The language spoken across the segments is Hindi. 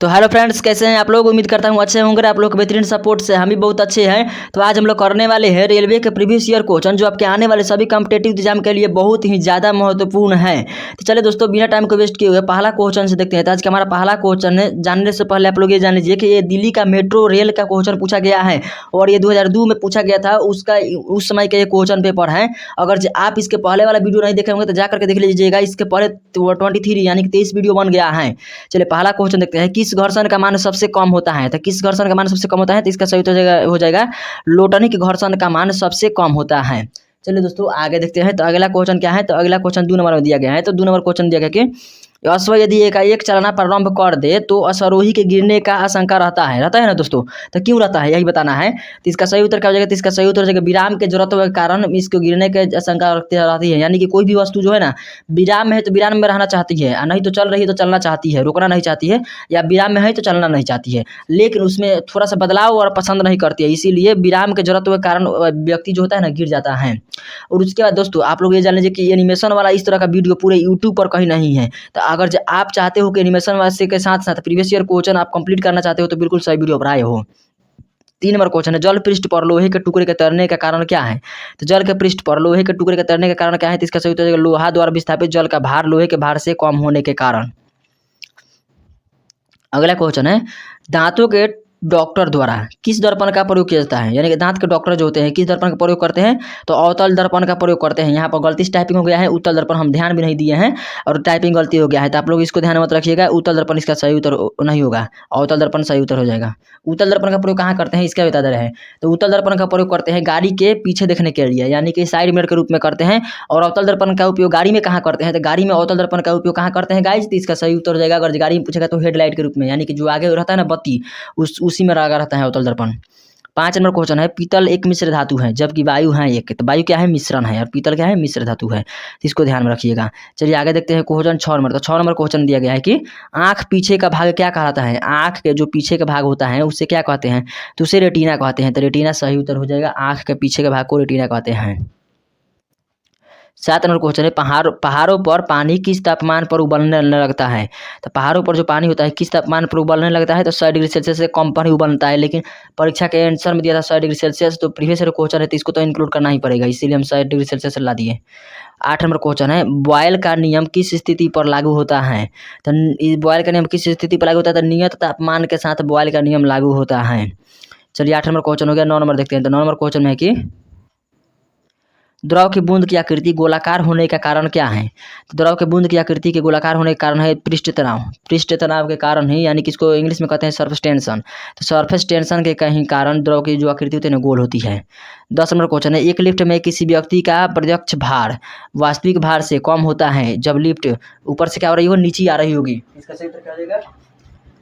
तो हेलो फ्रेंड्स, कैसे हैं आप लोग। उम्मीद करता हूँ अच्छे होंगे। आप लोग के बेहतरीन सपोर्ट से हम भी बहुत अच्छे हैं। तो आज हम लोग करने वाले हैं रेलवे के प्रीवियस ईयर क्वेश्चन, जो आपके आने वाले सभी कॉम्पिटेटिव एग्जाम के लिए बहुत ही ज़्यादा महत्वपूर्ण है। तो चलिए दोस्तों, बिना टाइम को वेस्ट किए हुए पहला क्वेश्चन से देखते हैं। तो आज का हमारा पहला क्वेश्चन है, जानने से पहले आप लोग ये जान लीजिए कि ये दिल्ली का मेट्रो रेल का क्वेश्चन पूछा गया है और ये 2002 में पूछा गया था। उस समय का ये क्वेश्चन पेपर है। अगर आप इसके पहले वाला वीडियो नहीं देखे होंगे तो जा करके देख लीजिएगा। इसके पहले 23 यानी कि 23 वीडियो बन गया है। चलिए पहला क्वेश्चन देखते हैं, किस घर्षण का मान सबसे कम होता है। तो किस घर्षण का मान सबसे कम होता है, तो इसका सही हो जाएगा लोटनिक घर्षण का मान सबसे कम होता है। चलिए दोस्तों आगे देखते हैं। तो अगला क्वेश्चन क्या है, तो अगला क्वेश्चन 2 नंबर में दिया गया है। तो 2 नंबर क्वेश्चन दिया गया कि अश्व यदि एकाएक चलना प्रारंभ कर दे तो अश्वरोही के गिरने का आशंका रहता है ना दोस्तों। तो क्यों रहता है, यही बताना है। तो इसका सही उत्तर क्या हो जाएगा, तो इसका सही उत्तर हो जाएगा विराम के जरूरत के कारण इसको गिरने की आशंका रहती है। यानी कि कोई भी वस्तु जो है ना विराम में है तो विराम में रहना चाहती है, और नहीं तो चल रही है तो चलना चाहती है, रुकना नहीं चाहती है, या विराम में है तो चलना नहीं चाहती है, लेकिन उसमें थोड़ा सा बदलाव और पसंद नहीं करती है। इसीलिए विराम के जरूरत के कारण व्यक्ति जो होता है ना गिर जाता है। और उसके बाद दोस्तों आप लोग ये जान लीजिए कि एनिमेशन वाला इस तरह का वीडियो पूरे यूट्यूब पर कहीं नहीं है। तो अगर आप चाहते हो कि एनिमेशन वाले के साथ साथ प्रीवियस ईयर क्वेश्चन आप कंप्लीट करना चाहते हो तो बिल्कुल सही वीडियो पर आए हो। 3 नंबर क्वेश्चन है, जल पृष्ठ पर लोहे के टुकड़े के तैरने का कारण क्या है। तो जल के पृष्ठ पर लोहे के टुकड़े के तैरने का कारण क्या है, तो इसका सही उत्तर है लोहा द्वारा विस्थापित जल का भार लोहे के भार से कम होने के कारण। अगला क्वेश्चन है, दांतों के डॉक्टर द्वारा किस दर्पण का प्रयोग किया जाता है। यानी कि दांत के डॉक्टर जो होते हैं किस दर्पण का प्रयोग करते हैं, तो अवतल दर्पण का प्रयोग करते हैं। यहाँ पर गलती से टाइपिंग हो गया है, उत्तल दर्पण हम ध्यान भी नहीं दिए हैं और टाइपिंग गलती हो गया है। तो आप लोग इसको ध्यान मत रखिएगा, उत्तल दर्पण इसका सही उत्तर नहीं होगा, अवतल दर्पण सही उत्तर हो जाएगा। उत्तल दर्पण का प्रयोग कहाँ करते हैं इसका बता दे रहे हैं। तो उत्तल दर्पण का प्रयोग करते हैं गाड़ी के पीछे देखने के लिए, यानी कि साइड मिरर के रूप में करते हैं। और अवतल दर्पण का उपयोग गाड़ी में कहाँ करते हैं, तो गाड़ी में अवतल दर्पण का उपयोग कहाँ करते हैं गाइज, तो इसका सही उत्तर हो जाएगा। अगर गाड़ी में पूछेगा तो हेडलाइट के रूप में, यानी कि जो आगे रहता है ना बत्ती, उसी में लगा रहता है अवतल दर्पण। 5 नंबर क्वेश्चन है, पीतल एक मिश्र धातु है जबकि वायु है एक। तो वायु क्या है, मिश्रण है, और पीतल क्या है, मिश्र धातु है। तो इसको ध्यान में रखिएगा। चलिए आगे देखते हैं क्वेश्चन 6 नंबर। तो 6 नंबर क्वेश्चन दिया गया है कि आँख पीछे का भाग क्या कहलाता है। आँख के जो पीछे का भाग होता है उससे क्या कहते हैं, तो उसे रेटिना कहते हैं। तो रेटिना सही उत्तर हो जाएगा, आँख के पीछे के भाग को रेटिना कहते हैं। 7 नंबर क्वेश्चन है, पहाड़ों पर पानी किस तापमान पर उबलने लगता है। तो पहाड़ों पर जो पानी होता है किस तापमान पर उबलने लगता है, तो 100 डिग्री सेल्सियस से कम पर ही उबलता है। लेकिन परीक्षा के आंसर में दिया था 100 डिग्री सेल्सियस, तो प्रीवियस ईयर क्वेश्चन है तो इसको तो इंक्लूड करना ही पड़ेगा, इसीलिए हम 100 डिग्री सेल्सियस ला दिए। 8 नंबर क्वेश्चन है, बॉयल का नियम किस स्थिति पर लागू होता है। तो बॉयल का नियम किस स्थिति पर लागू होता है, तो नियत तापमान के साथ बॉयल का नियम लागू होता है। चलिए 8 नंबर क्वेश्चन हो गया। 9 नंबर देखते हैं। तो 9 नंबर क्वेश्चन है कि द्रव की बूंद की आकृति गोलाकार होने का कारण क्या है। तो द्रव के बूंद की आकृति के गोलाकार होने का कारण है पृष्ठ तनाव। पृष्ठ तनाव के कारण ही, यानी कि इसको इंग्लिश में कहते हैं सरफेस टेंशन। तो सरफेस टेंशन के कहीं कारण द्रव की जो आकृति होती है ना गोल होती है। 10 नंबर क्वेश्चन है, एक लिफ्ट में किसी व्यक्ति का प्रत्यक्ष भार वास्तविक भार से कम होता है जब लिफ्ट ऊपर से क्या हो रही हो, नीचे आ रही होगी। इसका सही उत्तर क्या हो जाएगा,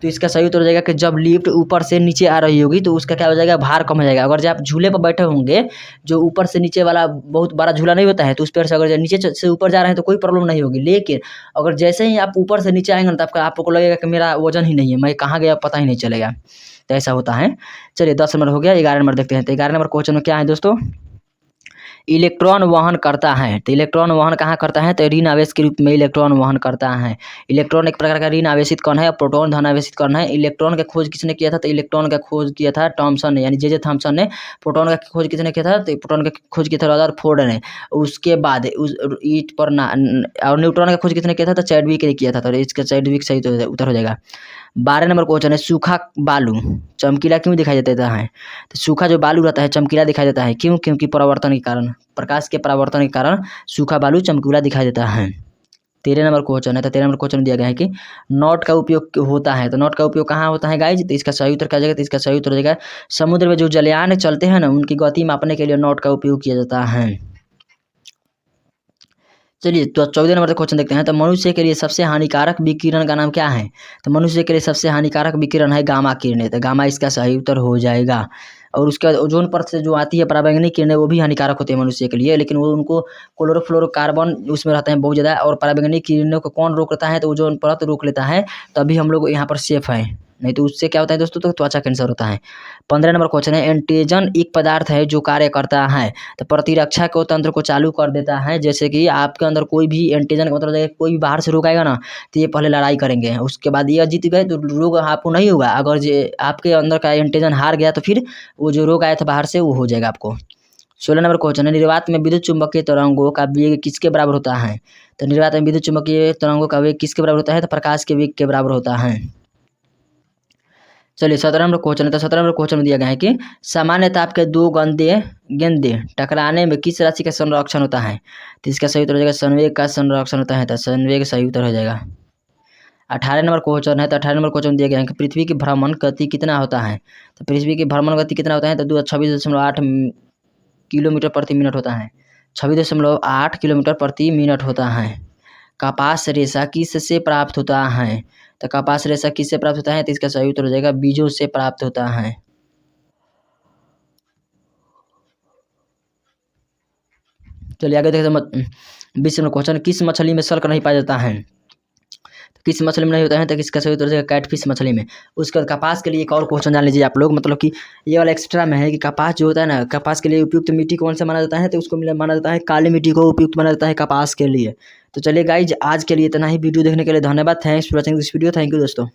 तो इसका सही उत्तर हो जाएगा कि जब लिफ्ट ऊपर से नीचे आ रही होगी तो उसका क्या हो जाएगा, भार कम हो जाएगा। अगर जब आप झूले पर बैठे होंगे, जो ऊपर से नीचे वाला बहुत बड़ा झूला नहीं होता है, तो उस पर से अगर नीचे से ऊपर जा रहे हैं तो कोई प्रॉब्लम नहीं होगी। लेकिन अगर जैसे ही आप ऊपर से नीचे आएंगे ना तो आपको लगेगा कि मेरा वजन ही नहीं है, मैं कहाँ गया पता ही नहीं चलेगा। तो ऐसा होता है। चलिए 10 नंबर हो गया। 11 नंबर देखते हैं। तो 11 नंबर क्वेश्चन में क्या है दोस्तों, इलेक्ट्रॉन वहन करता है। तो इलेक्ट्रॉन वहन कहाँ करता है, तो ऋण आवेश के रूप में इलेक्ट्रॉन वहन करता है। इलेक्ट्रॉन एक प्रकार का ऋण आवेशित कण है और प्रोटॉन धन आवेशित कण है। इलेक्ट्रॉन का खोज किसने किया था, तो इलेक्ट्रॉन का खोज किया था थॉमसन ने, यानी जे थॉमसन ने। प्रोटॉन का खोज किसने किया था, तो प्रोटॉन का खोज किया था रदरफोर्ड ने। उसके बाद उस ईट पर ना, और न्यूट्रॉन का खोज किसने किया था, तो चैडविक ने किया था। तो इसका चैडविक सही उत्तर हो जाएगा। 12 नंबर क्वेश्चन है, सूखा बालू चमकीला क्यों दिखाई देता है। तो सूखा जो बालू रहता है चमकीला दिखाई देता है, क्यों, क्योंकि परावर्तन के कारण, प्रकाश के परावर्तन के कारण सूखा बालू चमकीला दिखाई देता है। 13 नंबर क्वेश्चन है। तो 13 नंबर क्वेश्चन दिया गया है कि नॉट का उपयोग होता है। तो नॉट का उपयोग कहाँ होता है गाइज, तो इसका सही उत्तर क्या जाएगा, तो इसका सही उत्तर हो जाएगा समुद्र में जो जलयान चलते हैं ना उनकी गति मापने के लिए नॉट का उपयोग किया जाता है। चलिए तो 14 नंबर क्वेश्चन देखते हैं। तो मनुष्य के लिए सबसे हानिकारक विकिरण का नाम क्या है। तो मनुष्य के लिए सबसे हानिकारक विकिरण है गामा किरणें। तो गामा इसका सही उत्तर हो जाएगा। और उसके बाद ओजोन परत से जो आती है पराबैंगनी किरणें वो भी हानिकारक होती है मनुष्य के लिए, लेकिन वो उनको क्लोरोफ्लोरोकार्बन उसमें रहते हैं बहुत ज़्यादा। और पराबैंगनी किरणों को कौन रोक लेता है, तो ओजोन परत रोक लेता है, तभी हम लोग यहाँ पर सेफ हैं। नहीं तो उससे क्या होता है दोस्तों, तो त्वचा कैंसर होता है। 15 नंबर क्वेश्चन है, एंटीजन एक पदार्थ है जो कार्य करता है तो प्रतिरक्षा को तंत्र को चालू कर देता है। जैसे कि आपके अंदर कोई भी एंटीजन मतलब कोई भी बाहर से रोग आएगा ना, तो ये पहले लड़ाई करेंगे, उसके बाद ये जीत गए तो रोग आपको नहीं होगा। अगर जे आपके अंदर का एंटीजन हार गया तो फिर वो जो रोग आया था बाहर से वो हो जाएगा आपको। 16 नंबर क्वेश्चन है, निर्वात में विद्युत चुम्बकीय तरंगों का वेग किसके बराबर होता है? तो निर्वात में विद्युत चुम्बकीय तरंगों का वेग किसके बराबर होता है? तो प्रकाश के वेग के बराबर होता है। चलिए 17 नंबर क्वेश्चन है, तो 17 नंबर क्वेश्चन में दिया गया है कि सामान्य ताप के दो गेंदे टकराने में किस राशि का संरक्षण होता है? तो इसका सही उत्तर हो जाएगा संवेग का संरक्षण होता है, तो संवेग सही उत्तर हो जाएगा। 18 नंबर क्वेश्चन है, तो 18 नंबर क्वेश्चन दिया गया है कि पृथ्वी की भ्रमण गति कितना होता है? तो पृथ्वी की भ्रमण गति कितना होता है? तो 26.8 किलोमीटर प्रति मिनट होता है। 26.8 किलोमीटर प्रति मिनट होता है। कपास रेशा किससे प्राप्त होता है? तो कपास रेशा किससे प्राप्त होता है? तो इसका सही उत्तर हो जाएगा बीजों से प्राप्त होता है। चलिए आगे देखते हैं 20 नंबर क्वेश्चन, किस मछली में सल्क नहीं पाया जाता है? तो किस मछली में नहीं होता है? तो इसका सही उत्तर हो जाएगा कैटफिश मछली में। उसके बाद कपास के लिए एक और क्वेश्चन जान लीजिए आप लोग, मतलब कि ये वाला एक्स्ट्रा में है कि कपास जो होता है ना, कपास के लिए उपयुक्त मिट्टी कौन सा माना जाता है? तो उसको माना जाता है काली मिट्टी को उपयुक्त माना जाता है कपास के लिए। तो चलिए गाइज आज के लिए इतना ही। वीडियो देखने के लिए धन्यवाद। Thanks for watching this video. Thank you दोस्तों।